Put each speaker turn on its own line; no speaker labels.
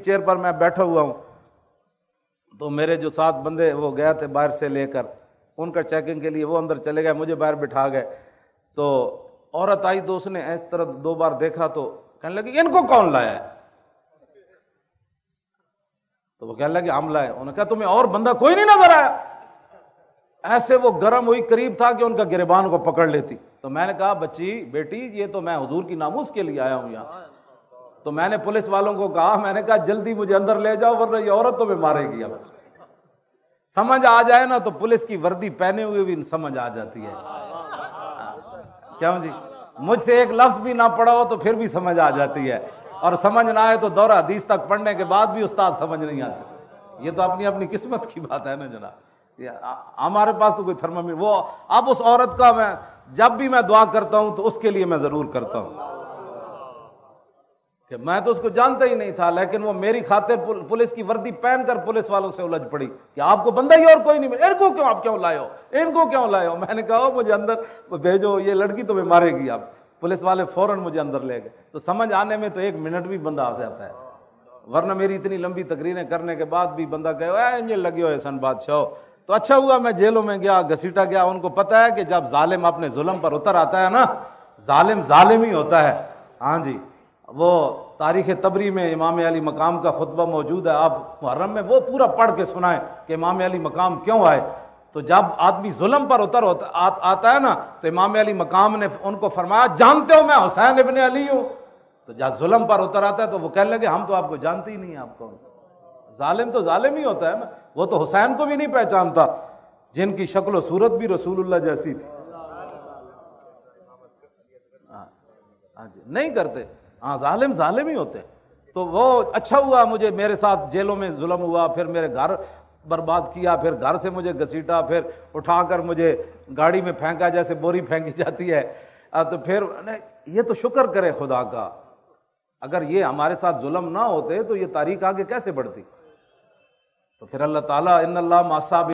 Chair پر میں بیٹھا ہوا ہوں، تو میرے جو 7 بندے وہ گئے تھے باہر سے لے کر، ان کا چیکنگ کے لیے وہ اندر چلے گئے، مجھے باہر بٹھا گئے۔ تو عورت آئی تو اس نے اس طرح 2 بار دیکھا تو کہنے لگی ان کو کون لایا ہے؟ تو وہ کہنے لگے ہم لائے۔ انہوں نے کہا تمہیں اور بندہ کوئی نہیں نظر آیا؟ ایسے وہ گرم ہوئی، قریب تھا کہ ان کا گریبان کو پکڑ لیتی۔ تو میں نے کہا بچی بیٹی یہ تو میں حضور کی ناموس کے لیے آیا ہوں یہاں۔ تو میں نے پولیس والوں کو کہا، میں نے کہا جلدی مجھے اندر لے جاؤ ورنہ یہ عورت تمہیں مارے گی۔ اب سمجھ آ جائے نا تو پولیس کی وردی پہنے ہوئے بھی سمجھ آ جاتی ہے۔ کیوں جی؟ مجھ سے ایک لفظ بھی نہ پڑھا ہو تو پھر بھی سمجھ آ جاتی ہے، اور سمجھ نہ آئے تو دورہ حدیث تک پڑھنے کے بعد بھی استاد سمجھ نہیں آتے۔ یہ تو اپنی اپنی قسمت کی بات ہے نا جناب۔ ہمارے پاس تو کوئی تھرمامیٹر وہ اب اس عورت کا میں جب بھی میں دعا کرتا ہوں تو اس کے لیے میں ضرور کرتا ہوں کہ میں تو اس کو جانتا ہی نہیں تھا، لیکن وہ میری خاطر پولیس کی وردی پہن کر پولیس والوں سے الجھ پڑی کہ آپ کو بندہ ہی اور کوئی نہیں ملا، ان کو کیوں آپ کیوں لائے ہو، ان کو کیوں لائے ہو؟ میں نے کہا مجھے اندر بھیجو، یہ لڑکی تمہیں مارے گی۔ آپ پولیس والے فوراً مجھے اندر لے گئے۔ تو سمجھ آنے میں تو 1 منٹ بھی بندہ آ جاتا ہے، ورنہ میری اتنی لمبی تقریریں کرنے کے بعد بھی بندہ کہے انجے لگے ہوئے سن بادشاہ۔ تو اچھا ہوا میں جیلوں میں گیا، گھسیٹا گیا۔ ان کو پتہ ہے کہ جب ظالم اپنے ظلم پر اتر آتا ہے نا، ظالم ظالم ہی ہوتا ہے۔ ہاں جی، وہ تاریخ طبری میں امام علی مقام کا خطبہ موجود ہے، آپ محرم میں وہ پورا پڑھ کے سنائیں کہ امام علی مقام کیوں آئے۔ تو جب آدمی ظلم پر آتا ہے نا تو امام علی مقام نے ان کو فرمایا جانتے ہو میں حسین ابن علی ہوں؟ تو جب ظلم پر اتر آتا ہے تو وہ کہنے لگے ہم تو آپ کو جانتے ہی نہیں ہیں، آپ کون؟ ظالم تو ظالم ہی ہوتا ہے نا، وہ تو حسین کو بھی نہیں پہچانتا جن کی شکل و صورت بھی رسول اللہ جیسی تھی۔ ہاں جی، نہیں کرتے، ہاں ظالم ظالم ہی ہوتے۔ تو وہ اچھا ہوا مجھے میرے ساتھ جیلوں میں ظلم ہوا، پھر میرے گھر برباد کیا، پھر گھر سے مجھے گھسیٹا، پھر اٹھا کر مجھے گاڑی میں پھینکا جیسے بوری پھینکی جاتی ہے۔ تو پھر یہ تو شکر کرے خدا کا، اگر یہ ہمارے ساتھ ظلم نہ ہوتے تو یہ تاریخ آگے کیسے بڑھتی؟ تو پھر اللہ تعالیٰ ان اللہ مع الصابرین